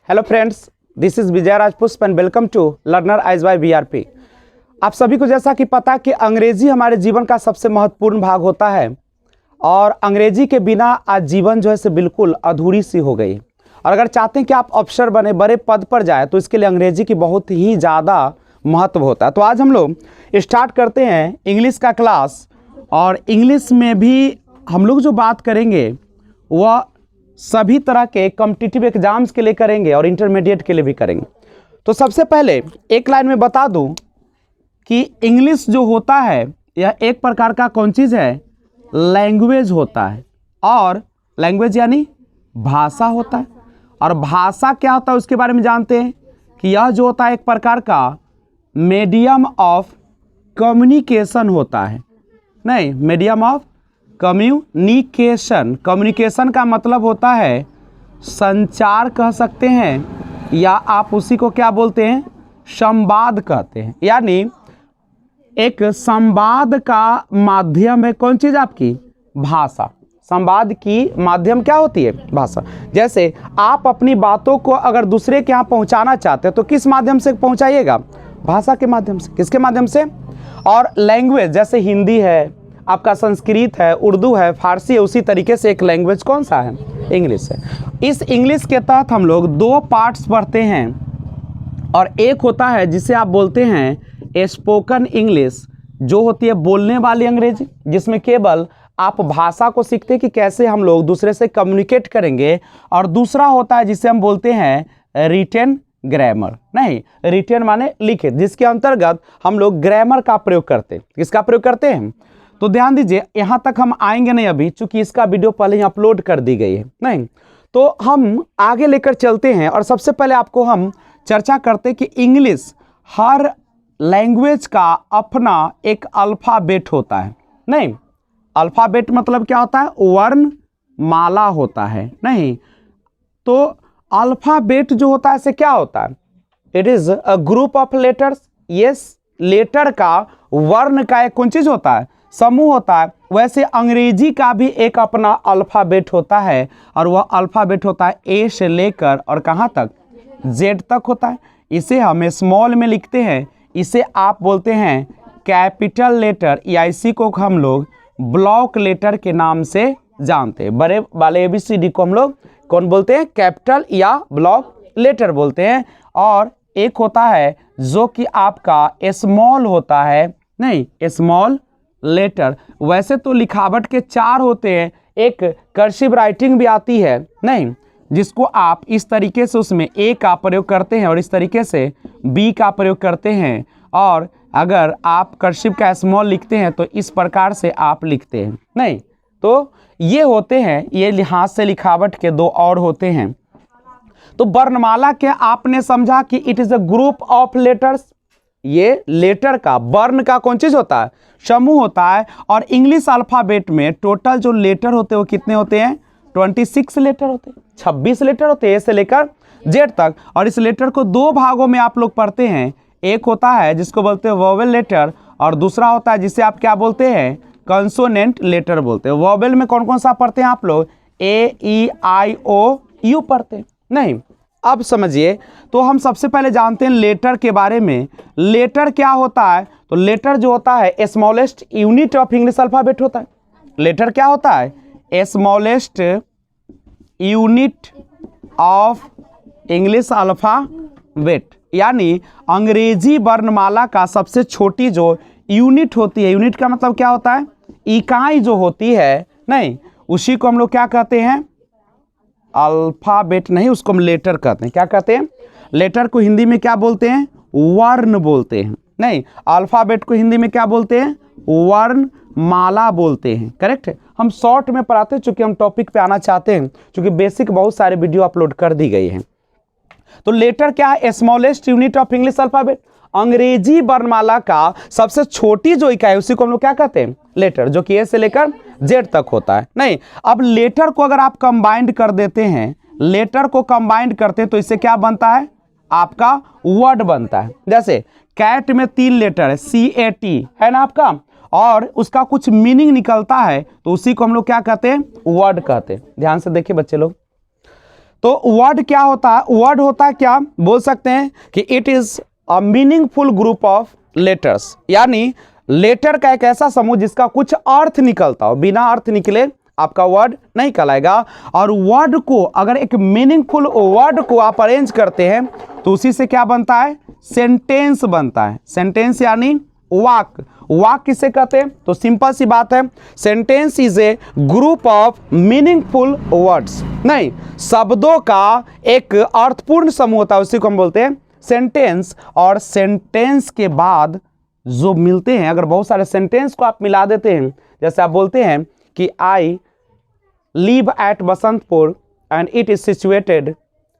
Hello friends, this is Vijay Rajpushp and welcome to learner eyes by VRP. आप सभी को जैसा कि पता कि अंग्रेजी हमारे जीवन का सबसे महत्वपूर्ण भाग होता है और अंग्रेजी के बिना आज जीवन जो है से बिल्कुल अधूरी सी हो गई। और अगर चाहते हैं कि आप अफसर बने, बड़े पद पर जाए, तो इसके लिए अंग्रेजी की बहुत ही ज़्यादा महत्व होता है। तो आज हम लोग स्टार्ट करते हैं इंग्लिश का क्लास। और इंग्लिश में भी हम लोग जो बात करेंगे वह सभी तरह के कॉम्पिटिटिव एग्जाम्स के लिए करेंगे और इंटरमीडिएट के लिए भी करेंगे। तो सबसे पहले एक लाइन में बता दूं कि इंग्लिश जो होता है यह एक प्रकार का कौन चीज़ है, लैंग्वेज होता है। और लैंग्वेज यानी भाषा होता है। और भाषा क्या होता है उसके बारे में जानते हैं कि यह जो होता है एक प्रकार का मीडियम ऑफ कम्युनिकेशन होता है। नहीं, मीडियम ऑफ कम्युनिकेशन। कम्युनिकेशन का मतलब होता है संचार कह सकते हैं, या आप उसी को क्या बोलते हैं, संवाद कहते हैं। यानी एक संवाद का माध्यम है कौन चीज़, आपकी भाषा। संवाद की माध्यम क्या होती है, भाषा। जैसे आप अपनी बातों को अगर दूसरे के यहाँ पहुँचाना चाहते हैं तो किस माध्यम से पहुँचाइएगा, भाषा के माध्यम से। किसके माध्यम से। और लैंग्वेज जैसे हिंदी है, आपका संस्कृत है, उर्दू है, फारसी है, उसी तरीके से एक लैंग्वेज कौन सा है, इंग्लिश है। इस इंग्लिश के तहत हम लोग दो पार्ट्स पढ़ते हैं। और एक होता है जिसे आप बोलते हैं स्पोकन इंग्लिश, जो होती है बोलने वाली अंग्रेजी, जिसमें केवल आप भाषा को सीखते हैं कि कैसे हम लोग दूसरे से कम्युनिकेट करेंगे। और दूसरा होता है जिसे हम बोलते हैं रिटेन ग्रामर। नहीं, रिटेन माने लिखित, जिसके अंतर्गत हम लोग ग्रामर का प्रयोग करते हैं। किसका प्रयोग करते हैं, तो ध्यान दीजिए, यहाँ तक हम आएंगे नहीं अभी, चूंकि इसका वीडियो पहले ही अपलोड कर दी गई है। नहीं, तो हम आगे लेकर चलते हैं। और सबसे पहले आपको हम चर्चा करते हैं कि इंग्लिश, हर लैंग्वेज का अपना एक अल्फ़ाबेट होता है। नहीं, अल्फ़ाबेट मतलब क्या होता है, वर्ण माला होता है। नहीं, तो अल्फ़ाबेट जो होता है इसे क्या होता है, it is a group of letters. Yes, letter का, वर्ण का एक कौन चीज़ होता है, समूह होता है। वैसे अंग्रेजी का भी एक अपना अल्फ़ाबेट होता है, और वह अल्फ़ाबेट होता है ए से लेकर और कहाँ तक, जेड तक होता है। इसे हम स्मॉल में लिखते हैं, इसे आप बोलते हैं कैपिटल लेटर, या इसी को हम लोग ब्लॉक लेटर के नाम से जानते हैं। बड़े वाले ABCD को हम लोग कौन बोलते हैं, कैपिटल या ब्लॉक लेटर बोलते हैं। और एक होता है जो कि आपका स्मॉल होता है, नहीं, स्मॉल लेटर। वैसे तो लिखावट के 4 होते हैं, एक कर्सिव राइटिंग भी आती है, नहीं, जिसको आप इस तरीके से उसमें A का प्रयोग करते हैं और इस तरीके से B का प्रयोग करते हैं। और अगर आप कर्सिव का स्मॉल लिखते हैं तो इस प्रकार से आप लिखते हैं। नहीं, तो ये होते हैं, ये हाथ से लिखावट के 2 और होते हैं। तो वर्णमाला के आपने समझा कि it is a group of letters. ये लेटर का, वर्ण का कौन चीज़ होता है, समूह होता है। और इंग्लिश अल्फ़ाबेट में टोटल जो लेटर होते हैं वो कितने होते हैं, 26 लेटर होते हैं, 26 लेटर होते हैं, ए से लेकर जेड तक। और इस लेटर को 2 भागों में आप लोग पढ़ते हैं। एक होता है जिसको बोलते हैं वोवेल लेटर, और दूसरा होता है जिसे आप क्या बोलते हैं, कंसोनेंट लेटर बोलते हैं। वोवेल में कौन कौन सा पढ़ते हैं आप लोग, A, E, I, O, U पढ़ते हैं। नहीं, अब समझिए, तो हम सबसे पहले जानते हैं लेटर के बारे में। लेटर क्या होता है, तो लेटर जो होता है smallest unit of English alphabet होता है। लेटर क्या होता है, smallest unit of English alphabet, यानी अंग्रेजी वर्णमाला का सबसे छोटी जो यूनिट होती है। यूनिट का मतलब क्या होता है, इकाई जो होती है, नहीं, उसी को हम लोग क्या कहते हैं, अल्फ़ाबेट। नहीं, उसको हम लेटर कहते हैं। क्या कहते हैं, लेटर को हिंदी में क्या बोलते हैं, वर्ण बोलते हैं। नहीं, अल्फ़ाबेट को हिंदी में क्या बोलते हैं, वर्णमाला बोलते हैं। करेक्ट है। हम शॉर्ट में पढ़ाते हैं, चूंकि हम टॉपिक पे आना चाहते हैं, चूंकि बेसिक बहुत सारे वीडियो अपलोड कर दी गई हैं। तो लेटर क्या है, smallest unit of English alphabet. अंग्रेजी वर्णमाला का सबसे छोटी जो इकाई उसी को हम लोग क्या कहते हैं, लेटर, जो कि ए से लेकर जेड तक होता है। नहीं, अब लेटर को अगर आप कंबाइंड कर देते हैं, लेटर को कंबाइंड करते हैं तो इससे क्या बनता है, आपका वर्ड बनता है। जैसे कैट में 3 लेटर है, CAT है ना आपका, और उसका कुछ मीनिंग निकलता है तो उसी को हम लोग क्या कहते हैं, वर्ड कहते हैं। ध्यान से देखिए बच्चे लोग, तो वर्ड क्या होता है, वर्ड होता है क्या, बोल सकते हैं कि it is a meaningful group of letters, यानी लेटर का एक ऐसा समूह जिसका कुछ अर्थ निकलता हो, बिना अर्थ निकले आपका वर्ड नहीं कहलाएगा। और वर्ड को अगर एक मीनिंगफुल वर्ड को आप अरेंज करते हैं तो उसी से क्या बनता है, सेंटेंस बनता है। सेंटेंस यानी वाक, वाक किसे कहते हैं, तो सिंपल सी बात है, sentence is a group of meaningful words, नहीं शब्दों का एक अर्थपूर्ण समूह होता है, उसी को हम बोलते हैं सेंटेंस। और सेंटेंस के बाद जो मिलते हैं, अगर बहुत सारे सेंटेंस को आप मिला देते हैं, जैसे आप बोलते हैं कि I live at Basantpur and it is situated,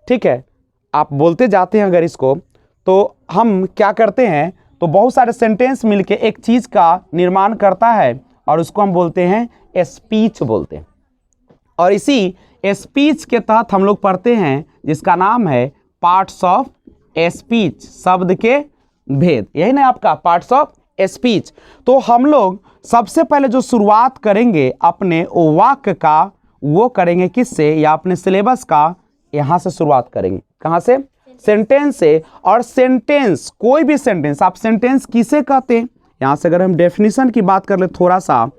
ठीक है, आप बोलते जाते हैं अगर इसको, तो हम क्या करते हैं, तो बहुत सारे सेंटेंस मिलके एक चीज का निर्माण करता है और उसको हम बोलते हैं स्पीच बोलते हैं। और इसी स्पीच के तहत हम लोग पढ़ते हैं जिसका नाम है पार्ट्स ऑफ स्पीच, शब्द के भेद, यही ना आपका पार्ट्स ऑफ स्पीच। तो हम लोग सबसे पहले जो शुरुआत करेंगे अपने वाक्य का, वो करेंगे किससे, या अपने सिलेबस का यहाँ से शुरुआत करेंगे, कहाँ से, सेंटेंस से। और सेंटेंस, कोई भी सेंटेंस, आप सेंटेंस किसे कहते हैं, यहाँ से अगर हम डेफिनेशन की बात कर ले थोड़ा सा,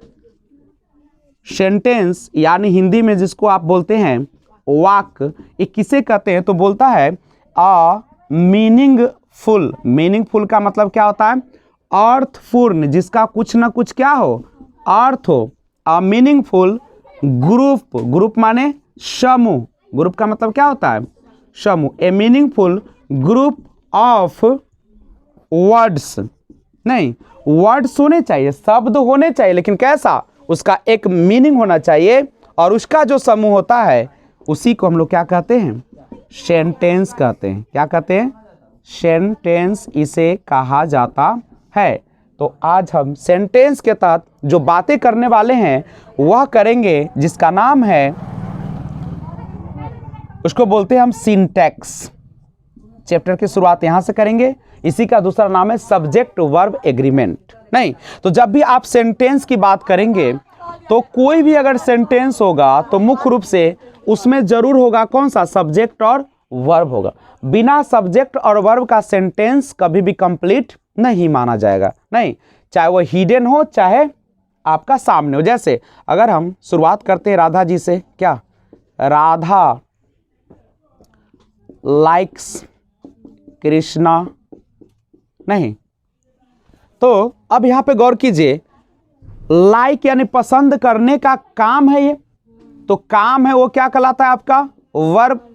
सेंटेंस यानी हिंदी में जिसको आप बोलते हैं वाक्य, ये किसे कहते हैं, तो बोलता है अ मीनिंगफुल, मीनिंगफुल का मतलब क्या होता है, अर्थपूर्ण, जिसका कुछ ना कुछ क्या हो, अर्थ हो। अ मीनिंगफुल ग्रुप, ग्रुप माने समूह, ग्रुप का मतलब क्या होता है, समूह। ए मीनिंगफुल ग्रुप ऑफ वर्ड्स, नहीं वर्ड्स होने चाहिए, शब्द होने चाहिए, लेकिन कैसा, उसका एक मीनिंग होना चाहिए, और उसका जो समूह होता है उसी को हम लोग क्या कहते हैं, सेंटेंस कहते हैं। क्या कहते हैं, सेंटेंस इसे कहा जाता है। तो आज हम सेंटेंस के तहत जो बातें करने वाले हैं वह करेंगे, जिसका नाम है, उसको बोलते हैं हम सिंटैक्स। चैप्टर की शुरुआत यहां से करेंगे, इसी का दूसरा नाम है सब्जेक्ट वर्ब एग्रीमेंट। नहीं तो जब भी आप सेंटेंस की बात करेंगे तो कोई भी अगर सेंटेंस होगा तो मुख्य रूप से उसमें जरूर होगा कौन सा, सब्जेक्ट और वर्ब होगा। बिना सब्जेक्ट और वर्ब का सेंटेंस कभी भी कंप्लीट नहीं माना जाएगा, नहीं, चाहे वो हिडन हो चाहे आपका सामने हो। जैसे अगर हम शुरुआत करते हैं राधा जी से, क्या, राधा लाइक्स कृष्णा, नहीं, तो अब यहां पे गौर कीजिए, लाइक यानी पसंद करने का काम है ये, तो काम है वो क्या कहलाता है आपका, वर्ब।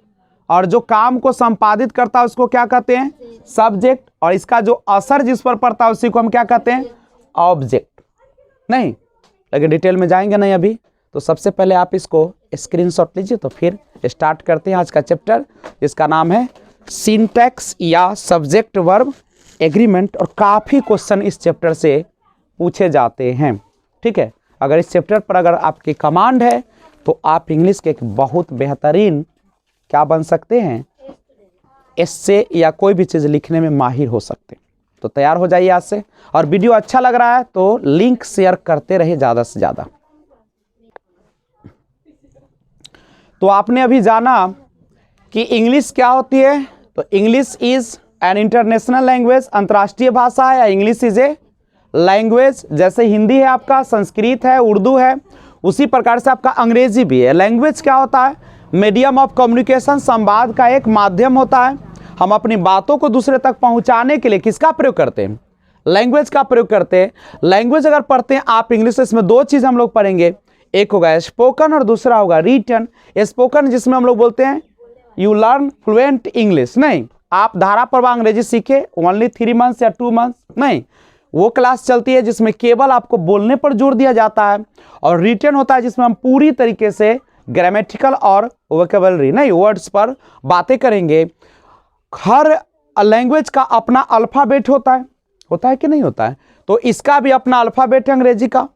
और जो काम को संपादित करता है उसको क्या कहते हैं, सब्जेक्ट। और इसका जो असर जिस पर पड़ता है उसी को हम क्या कहते हैं, ऑब्जेक्ट। नहीं, लेकिन डिटेल में जाएंगे नहीं अभी, तो सबसे पहले आप इसको स्क्रीनशॉट लीजिए, तो फिर स्टार्ट करते हैं आज का चैप्टर, जिसका नाम है सिंटैक्स या सब्जेक्ट वर्ब एग्रीमेंट। और काफ़ी क्वेश्चन इस चैप्टर से पूछे जाते हैं, ठीक है। अगर इस चैप्टर पर अगर आपकी कमांड है तो आप इंग्लिश के एक बहुत बेहतरीन क्या बन सकते हैं, एस्से या कोई भी चीज़ लिखने में माहिर हो सकते हैं। तो तैयार हो जाइए आज से, और वीडियो अच्छा लग रहा है तो लिंक शेयर करते रहे ज़्यादा से ज़्यादा। तो आपने अभी जाना कि इंग्लिश क्या होती है, तो English is an international language, अंतर्राष्ट्रीय भाषा है। इंग्लिश इज ए लैंग्वेज, जैसे हिंदी है आपका, संस्कृत है, उर्दू है, उसी प्रकार से आपका अंग्रेजी भी है। लैंग्वेज क्या होता है, मीडियम ऑफ कम्युनिकेशन, संवाद का एक माध्यम होता है। हम अपनी बातों को दूसरे तक पहुंचाने के लिए किसका प्रयोग करते हैं, लैंग्वेज का प्रयोग करते हैं। लैंग्वेज अगर पढ़ते हैं आप इंग्लिश, इसमें दो चीज़ हम लोग पढ़ेंगे, एक होगा स्पोकन और दूसरा होगा रिटन। स्पोकन जिसमें हम लोग बोलते हैं यू लर्न फ्लुएंट इंग्लिश, नहीं आप धारा प्रवाह अंग्रेजी सीखे ओनली 3 मंथ्स या 2 मंथ्स, नहीं, वो क्लास चलती है जिसमें केवल आपको बोलने पर जोर दिया जाता है। और रिटन होता है जिसमें हम पूरी तरीके से ग्रामेटिकल और वोकेबलरी, नहीं, वर्ड्स पर बातें करेंगे। हर लैंग्वेज का अपना अल्फ़ाबेट होता है कि नहीं होता है, तो इसका भी अपना अल्फ़ाबेट है अंग्रेजी का,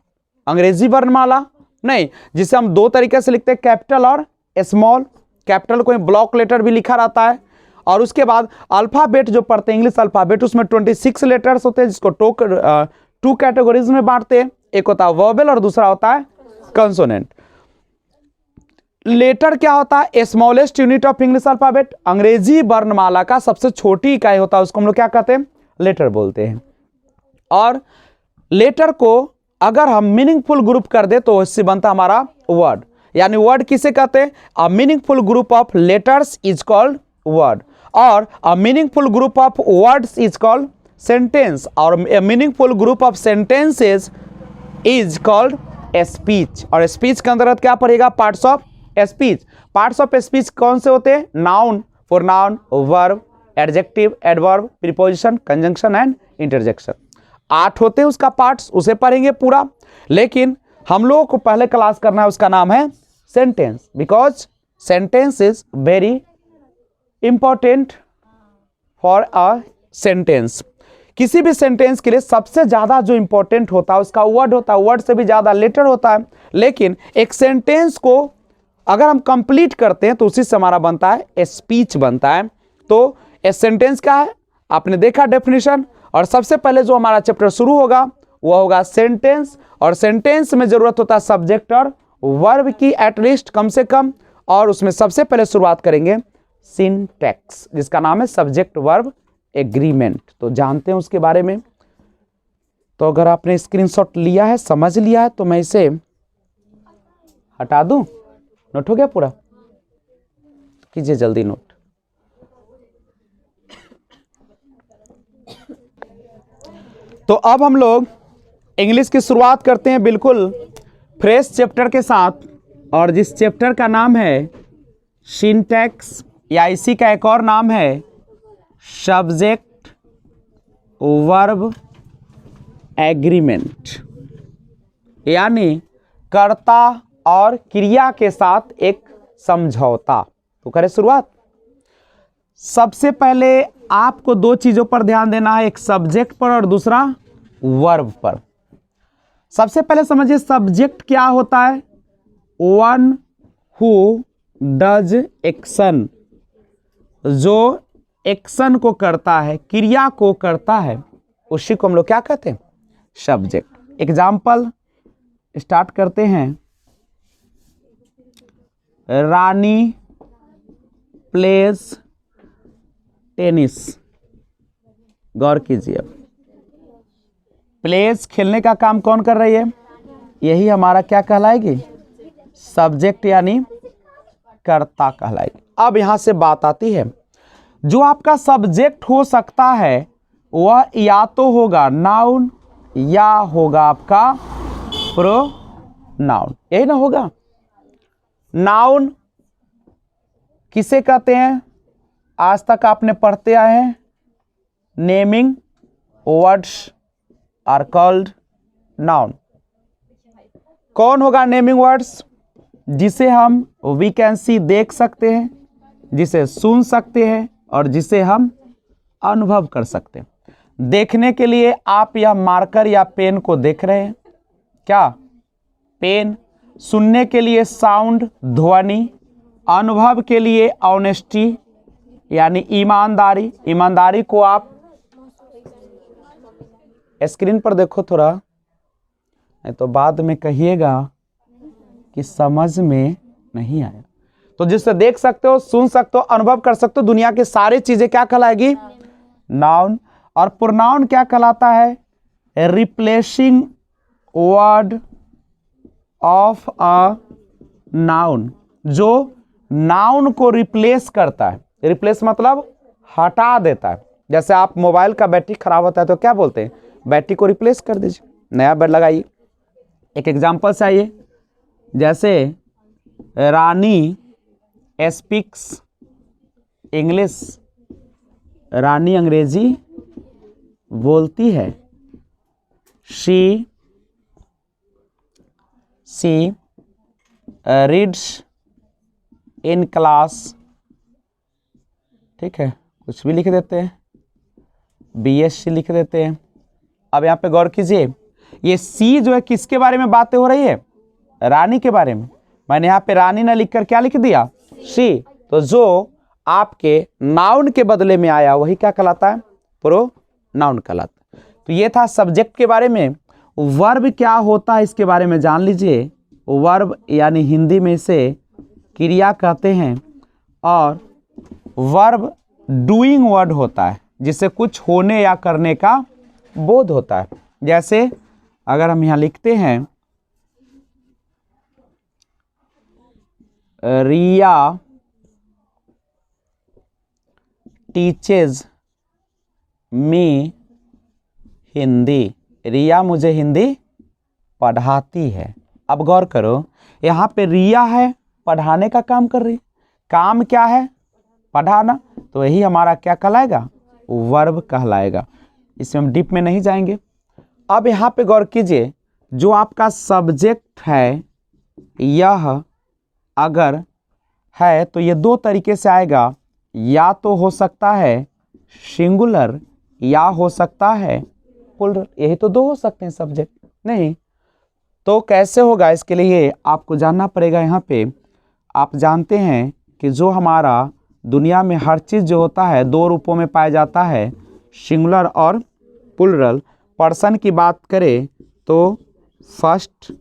अंग्रेजी वर्णमाला, नहीं, जिसे हम दो तरीके से लिखते हैं, कैपिटल और स्मॉल। कैपिटल को ब्लॉक लेटर भी लिखा रहता है। और उसके बाद अल्फ़ाबेट जो पढ़ते हैं इंग्लिश अल्फ़ाबेट, उसमें 26 लेटर्स होते हैं, जिसको 2 कैटेगरीज में बांटते हैं, एक होता है वोवेल और दूसरा होता है कंसोनेंट। लेटर क्या होता है? Smallest unit of English alphabet, अंग्रेजी वर्णमाला का सबसे छोटी इकाई होता है, उसको हम लोग क्या कहते हैं? लेटर बोलते हैं। और लेटर को अगर हम मीनिंगफुल ग्रुप कर दे तो इससे बनता हमारा वर्ड। यानी वर्ड किसे कहते हैं? A meaningful group of letters is called word, और a meaningful group of words is called sentence, और a meaningful group of sentences is called speech. और स्पीच के अंतर्गत क्या पड़ेगा? Parts of speech. Parts of speech कौन से होते हैं? Noun, pronoun, verb, adjective, adverb, preposition, conjunction and interjection. 8 होते हैं उसका पार्ट्स, उसे पढ़ेंगे पूरा। लेकिन हम लोगों को पहले क्लास करना है, उसका नाम है sentence, because sentence is very important for a sentence. किसी भी सेंटेंस के लिए सबसे ज्यादा जो इंपॉर्टेंट होता है उसका वर्ड होता है, वर्ड से भी ज्यादा लेटर होता है। लेकिन एक सेंटेंस को अगर हम कंप्लीट करते हैं तो उसी से हमारा बनता है स्पीच बनता है। तो ए सेंटेंस क्या है? आपने देखा डेफिनेशन। और सबसे पहले जो हमारा चैप्टर शुरू होगा वह होगा सेंटेंस, और सेंटेंस में जरूरत होता है सब्जेक्ट और वर्ब की एटलीस्ट कम से कम, और उसमें सबसे पहले शुरुआत करेंगे सिंटैक्स, जिसका नाम है सब्जेक्ट वर्ब एग्रीमेंट। तो जानते हैं उसके बारे में। तो अगर आपने स्क्रीनशॉट लिया है, समझ लिया है, तो मैं इसे हटा दूं? नोट हो गया पूरा? तो कीजिए जल्दी नोट। तो अब हम लोग इंग्लिश की शुरुआत करते हैं बिल्कुल फ्रेश चैप्टर के साथ, और जिस चैप्टर का नाम है सिंटैक्स, या इसी का एक और नाम है सब्जेक्ट वर्ब एग्रीमेंट, यानी कर्ता और क्रिया के साथ एक समझौता। तो करें शुरुआत। सबसे पहले आपको 2 चीजों पर ध्यान देना है, एक सब्जेक्ट पर और दूसरा वर्ब पर। सबसे पहले समझिए सब्जेक्ट क्या होता है? वन हु डज एक्शन, जो एक्शन को करता है, क्रिया को करता है, उसी को हम लोग क्या कहते हैं? सब्जेक्ट। एग्जाम्पल स्टार्ट करते हैं। रानी प्लेज टेनिस। गौर कीजिए, प्लेज खेलने का काम कौन कर रही है? यही हमारा क्या कहलाएगी? सब्जेक्ट, यानी कर्ता कहलाएगी। अब यहां से बात आती है, जो आपका सब्जेक्ट हो सकता है वह या तो होगा नाउन या होगा आपका प्रोनाउन, यही ना होगा। नाउन किसे कहते हैं? आज तक आपने पढ़ते आए हैं, naming words are called noun. कौन होगा नेमिंग वर्ड्स? जिसे हम वी कैन सी देख सकते हैं, जिसे सुन सकते हैं, और जिसे हम अनुभव कर सकते हैं। देखने के लिए आप यह मार्कर या पेन को देख रहे हैं, क्या? पेन। सुनने के लिए साउंड, ध्वनि। अनुभव के लिए ऑनेस्टी, यानी ईमानदारी। ईमानदारी को आप स्क्रीन पर देखो थोड़ा, नहीं तो बाद में कहिएगा कि समझ में नहीं आया। तो जिससे देख सकते हो, सुन सकते हो, अनुभव कर सकते हो, दुनिया की सारी चीजें क्या कहलाएगी? नाउन। और प्रोनाउन क्या कहलाता है? Replacing word of a noun, जो नाउन को रिप्लेस करता है। रिप्लेस मतलब हटा देता है। जैसे आप मोबाइल का बैटरी खराब होता है तो क्या बोलते हैं? बैटरी को रिप्लेस कर दीजिए, नया बैट लगाइए। एक एग्जांपल से आइए, जैसे रानी स्पीक्स इंग्लिश, रानी अंग्रेजी बोलती है। She reads in class. ठीक है, कुछ भी लिख देते हैं, BSc लिख देते हैं। अब यहाँ पे गौर कीजिए, ये सी जो है किसके बारे में बातें हो रही है? रानी के बारे में। मैंने यहाँ पे रानी ना लिखकर क्या लिख दिया? सी। तो जो आपके नाउन के बदले में आया वही क्या कहलाता है? प्रोनाउन कहलाता है। तो ये था सब्जेक्ट के बारे में। वर्ब क्या होता है इसके बारे में जान लीजिए। वर्ब यानी हिंदी में इसे क्रिया कहते हैं, और वर्ब डूइंग वर्ड होता है जिससे कुछ होने या करने का बोध होता है। जैसे अगर हम यहाँ लिखते हैं रिया टीचेज मी हिंदी, रिया मुझे हिंदी पढ़ाती है। अब गौर करो, यहाँ पे रिया है, पढ़ाने का काम कर रही है। काम क्या है? पढ़ाना। तो यही हमारा क्या कहलाएगा? वर्ब कहलाएगा। इसमें हम डीप में नहीं जाएंगे। अब यहाँ पे गौर कीजिए, जो आपका सब्जेक्ट है यह अगर है तो ये दो तरीके से आएगा, या तो हो सकता है सिंगुलर या हो सकता है प्लूरल। यही तो दो हो सकते हैं सब्जेक्ट, नहीं तो कैसे होगा? इसके लिए आपको जानना पड़ेगा। यहाँ पे आप जानते हैं कि जो हमारा दुनिया में हर चीज़ जो होता है दो रूपों में पाया जाता है, सिंगुलर और प्लूरल। पर्सन की बात करें तो फर्स्ट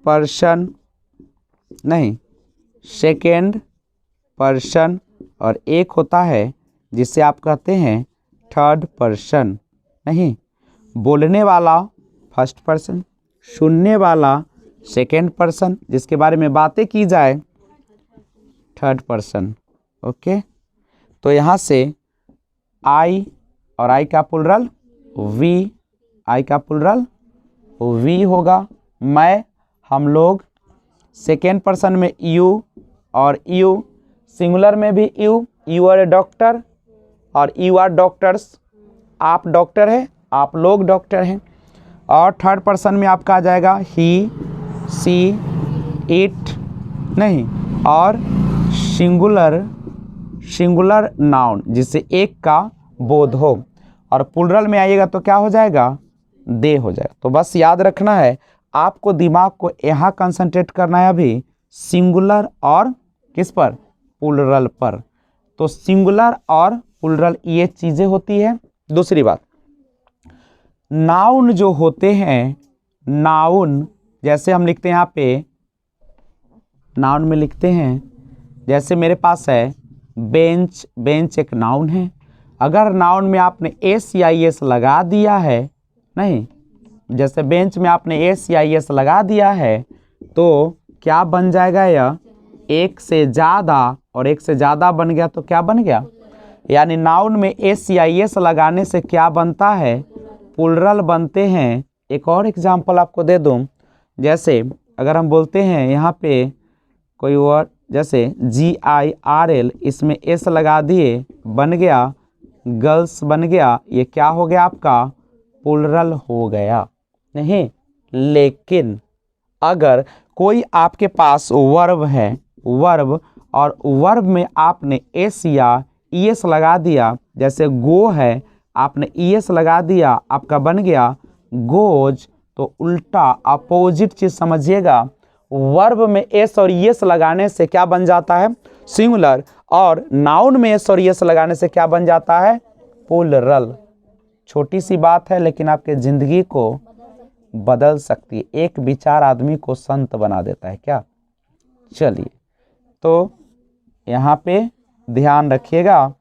पर्सन नहीं, सेकेंड पर्सन, और एक होता है जिसे आप कहते हैं थर्ड पर्सन। नहीं, बोलने वाला फर्स्ट पर्सन, सुनने वाला सेकेंड पर्सन, जिसके बारे में बातें की जाए थर्ड पर्सन। ओके, तो यहाँ से आई, और आई का प्लूरल वी, आई का प्लूरल वी होगा। मैं, हम लोग, सेकेंड पर्सन में यू, और यू सिंगुलर में भी यू आर ए डॉक्टर और यू आर डॉक्टर्स, आप डॉक्टर हैं, आप लोग डॉक्टर हैं। और थर्ड पर्सन में आपका आ जाएगा ही, सी, इट, नहीं, और सिंगुलर नाउन जिससे एक का बोध हो। और प्लूरल में आइएगा तो क्या हो जाएगा? दे हो जाएगा। तो बस याद रखना है, आपको दिमाग को यहाँ कंसंट्रेट करना है अभी सिंगुलर और किस पर? प्लूरल पर। तो सिंगुलर और प्लूरल ये चीज़ें होती है। दूसरी बात, नाउन जो होते हैं, नाउन जैसे हम लिखते हैं यहाँ पे, नाउन में लिखते हैं जैसे मेरे पास है बेंच, बेंच एक नाउन है। अगर नाउन में आपने एस या एस लगा दिया है, नहीं, जैसे बेंच में आपने एस या एस लगा दिया है तो क्या बन जाएगा? यह एक से ज़्यादा, और एक से ज़्यादा बन गया तो क्या बन गया? यानी नाउन में एस या एस लगाने से क्या बनता है? प्लूरल बनते हैं। एक और एग्जांपल आपको दे दूं, जैसे अगर हम बोलते हैं यहाँ पे कोई वर्ड जैसे GIRL, इसमें एस लगा दिए, बन गया गर्ल्स, बन गया। ये क्या हो गया? आपका प्लूरल हो गया। नहीं, लेकिन अगर कोई आपके पास वर्ब है, वर्ब, और वर्ब में आपने एस या ईएस लगा दिया, जैसे गो है, आपने ईएस लगा दिया, आपका बन गया गोज। तो उल्टा अपोजिट चीज समझिएगा, वर्ब में एस और ईएस लगाने से क्या बन जाता है? सिंगुलर। और नाउन में एस और ईएस लगाने से क्या बन जाता है? प्लूरल। छोटी सी बात है लेकिन आपके जिंदगी को बदल सकती है। एक विचार आदमी को संत बना देता है। क्या? चलिए, तो यहाँ पे ध्यान रखिएगा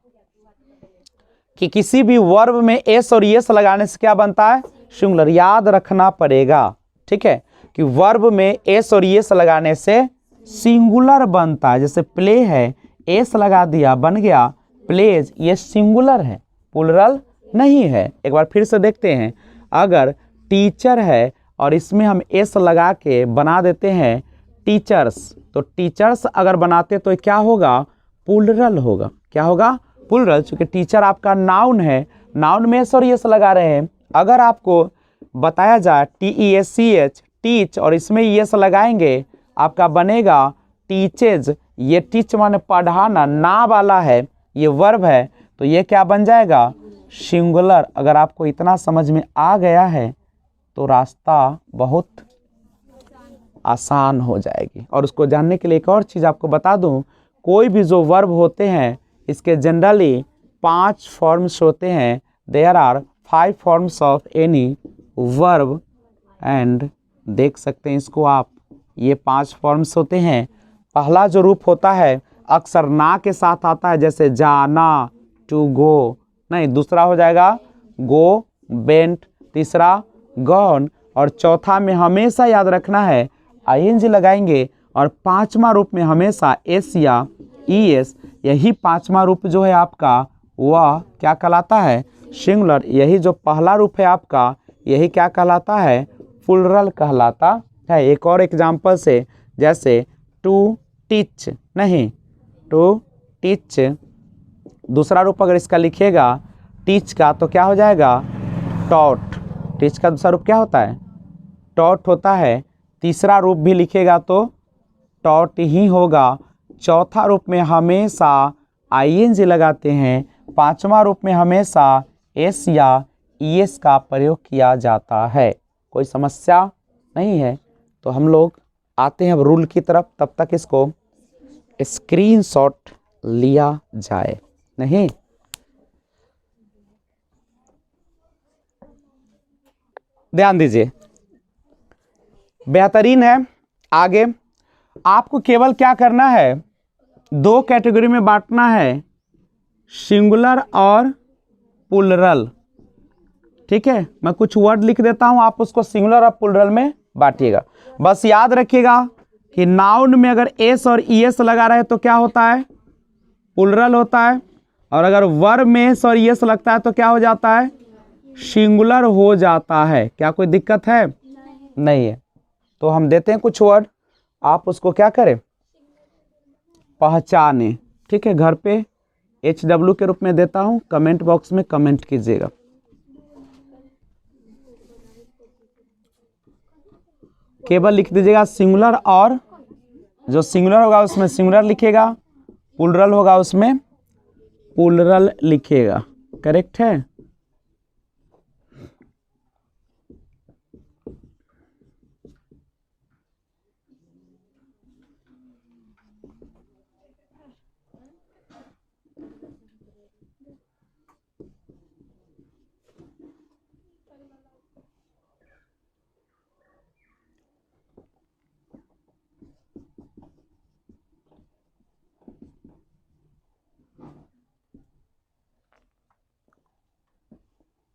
कि किसी भी वर्ब में एस और एस लगाने से क्या बनता है? सिंगुलर। याद रखना पड़ेगा, ठीक है, कि वर्ब में एस और एस लगाने से सिंगुलर बनता है। जैसे प्ले है, एस लगा दिया, बन गया प्लेज। ये सिंगुलर है, प्लूरल नहीं है। एक बार फिर से देखते हैं, अगर टीचर है और इसमें हम एस लगा के बना देते हैं टीचर्स, तो टीचर्स अगर बनाते तो क्या होगा? प्लूरल होगा। क्या होगा? प्लूरल। चूंकि टीचर आपका नाउन है, नाउन में एस और एस लगा रहे हैं। अगर आपको बताया जाए TEACH, टीच, और इसमें एस लगाएंगे, आपका बनेगा टीचेज। ये टीच माने पढ़ाना, ना वाला है, ये वर्ब है, तो ये क्या बन जाएगा? सिंगुलर। अगर आपको इतना समझ में आ गया है तो रास्ता बहुत आसान हो जाएगी। और उसको जानने के लिए एक और चीज़ आपको बता दूं, कोई भी जो वर्ब होते हैं इसके जनरली 5 फॉर्म्स होते हैं। There are 5 forms of any verb, and देख सकते हैं इसको आप, ये 5 फॉर्म्स होते हैं। पहला जो रूप होता है अक्सर ना के साथ आता है, जैसे जाना, टू गो। नहीं, दूसरा हो जाएगा गो, बेंट, तीसरा गॉन, और चौथा में हमेशा याद रखना है आईएनजी लगाएंगे, और पांचवा रूप में हमेशा एस या ईएस। यही पांचवा रूप जो है आपका वह क्या कहलाता है? सिंगुलर। यही जो पहला रूप है आपका यही क्या कहलाता है? प्लुरल कहलाता है। एक और एग्जाम्पल से, जैसे टू टीच, नहीं, टू टीच, दूसरा रूप अगर इसका लिखिएगा टीच का तो क्या हो जाएगा? टॉट। टीच का दूसरा रूप क्या होता है? टॉट होता है। तीसरा रूप भी लिखेगा तो टॉट ही होगा। चौथा रूप में हमेशा आईएनजी लगाते हैं। पांचवा रूप में हमेशा एस या ईएस का प्रयोग किया जाता है। कोई समस्या नहीं है। तो हम लोग आते हैं अब रूल की तरफ, तब तक इसको स्क्रीनशॉट लिया जाए। नहीं, ध्यान दीजिए, बेहतरीन है। आगे आपको केवल क्या करना है? दो कैटेगरी में बांटना है, सिंगुलर और प्लुरल। ठीक है, मैं कुछ वर्ड लिख देता हूं, आप उसको सिंगुलर और प्लुरल में बांटिएगा। बस याद रखिएगा कि नाउन में अगर एस और ईएस लगा रहे तो क्या होता है? प्लुरल होता है, और अगर वर्ब में एस और ईएस लगता है तो क्या हो जाता है? सिंगुलर हो जाता है। क्या कोई दिक्कत है? नहीं है। तो हम देते हैं कुछ वर्ड, आप उसको क्या करें? पहचाने। ठीक है, घर पे HW के रूप में देता हूं, कमेंट बॉक्स में कमेंट कीजिएगा। केवल लिख दीजिएगा सिंगुलर, और जो सिंगुलर होगा उसमें सिंगुलर लिखेगा, प्लुरल होगा उसमें प्लुरल लिखेगा। करेक्ट है?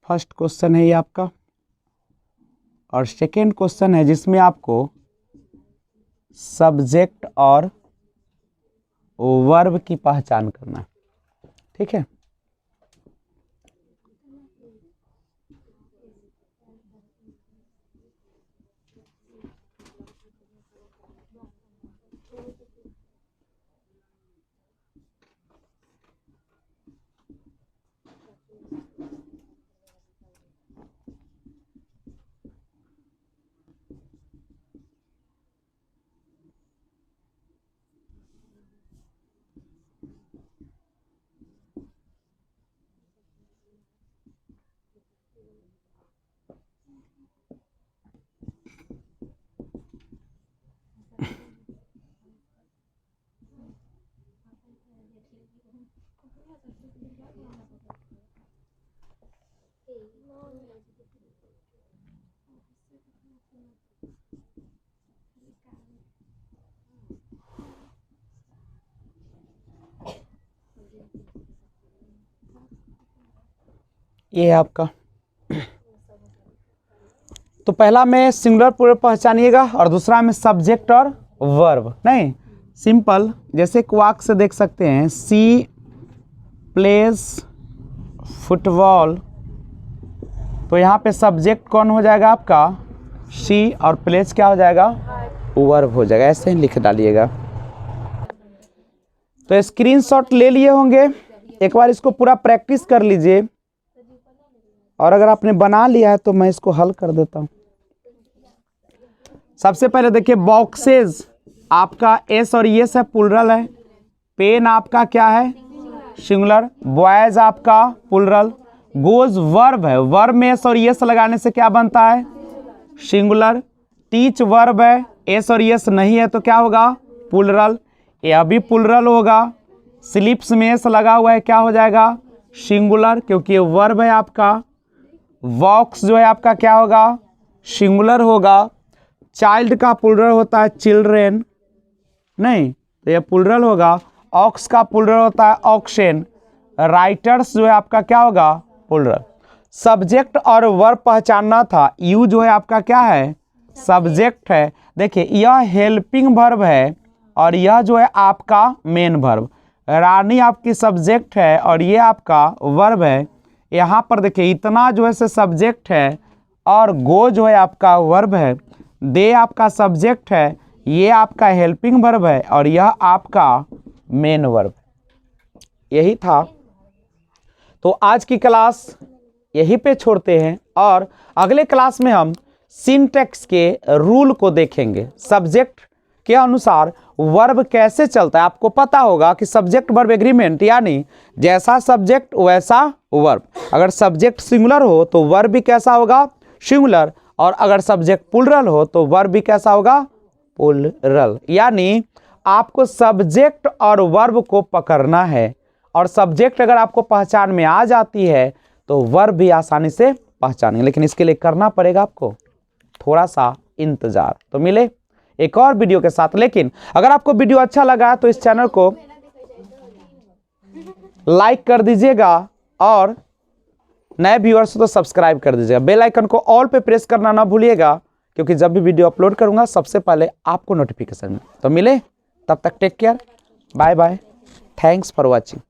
फर्स्ट क्वेश्चन है ये आपका, और सेकेंड क्वेश्चन है जिसमें आपको सब्जेक्ट और वर्ब की पहचान करना है। ठीक है, ये है आपका। तो पहला में सिंगुलर प्लुरल पहचानिएगा, और दूसरा में सब्जेक्ट और वर्ब। नहीं, सिंपल, जैसे क्वाक से देख सकते हैं, सी प्लेज फुटबॉल, तो यहाँ पे सब्जेक्ट कौन हो जाएगा आपका? सी, और प्लेज क्या हो जाएगा? वर्ब हो जाएगा। ऐसे ही लिख डालिएगा। तो स्क्रीनशॉट ले लिए होंगे, एक बार इसको पूरा प्रैक्टिस कर लीजिए, और अगर आपने बना लिया है तो मैं इसको हल कर देता हूं। सबसे पहले देखिए, बॉक्सेस आपका एस और एस है, प्लुरल है। पेन आपका क्या है? सिंगुलर। बॉयज आपका प्लुरल। गोज वर्ब है, वर्ब में एस और एस लगाने से क्या बनता है? सिंगुलर। टीच वर्ब है, एस और एस नहीं है तो क्या होगा? प्लुरल। ये अभी प्लुरल होगा। स्लिप्स में एस लगा हुआ है, क्या हो जाएगा? सिंगुलर, क्योंकि ये वर्ब है आपका। वॉक्स जो है आपका क्या होगा? सिंगुलर होगा। चाइल्ड का प्लुरल होता है चिल्ड्रेन। नहीं, तो ये प्लूरल होगा। ऑक्स का प्लूरल होता है ऑक्सेन। राइटर्स जो है आपका क्या होगा, प्लूरल। सब्जेक्ट और वर्ब पहचानना था। यू जो है आपका क्या है, सब्जेक्ट है। देखिए यह हेल्पिंग वर्ब है और यह जो है आपका मेन वर्ब। रानी आपकी सब्जेक्ट है और ये आपका वर्ब है। यहाँ पर देखिए इतना जो है से सब्जेक्ट है और गो जो है आपका वर्ब है। दे आपका सब्जेक्ट है, ये आपका हेल्पिंग वर्ब है और यह आपका मेन वर्ब। यही था। तो आज की क्लास यहीं पे छोड़ते हैं और अगले क्लास में हम सिंटैक्स के रूल को देखेंगे। सब्जेक्ट के अनुसार वर्ब कैसे चलता है। आपको पता होगा कि सब्जेक्ट वर्ब एग्रीमेंट, यानी जैसा सब्जेक्ट वैसा वर्ब। अगर सब्जेक्ट सिंगुलर हो तो वर्ब भी कैसा होगा, सिंगुलर। और अगर सब्जेक्ट प्लूरल हो तो वर्ब भी कैसा होगा, प्लूरल। यानी आपको सब्जेक्ट और वर्ब को पकड़ना है और सब्जेक्ट अगर आपको पहचान में आ जाती है तो वर्ब भी आसानी से पहचानेंगे। लेकिन इसके लिए करना पड़ेगा आपको थोड़ा सा इंतजार। तो मिले एक और वीडियो के साथ। लेकिन अगर आपको वीडियो अच्छा लगा तो इस चैनल को लाइक कर दीजिएगा और नए व्यूअर्स तो सब्सक्राइब कर दीजिएगा। बेल आइकन को ऑल पे प्रेस करना ना भूलिएगा, क्योंकि जब भी वीडियो अपलोड करूंगा सबसे पहले आपको नोटिफिकेशन में। तो मिले तब तक, take care, bye bye, thanks for watching.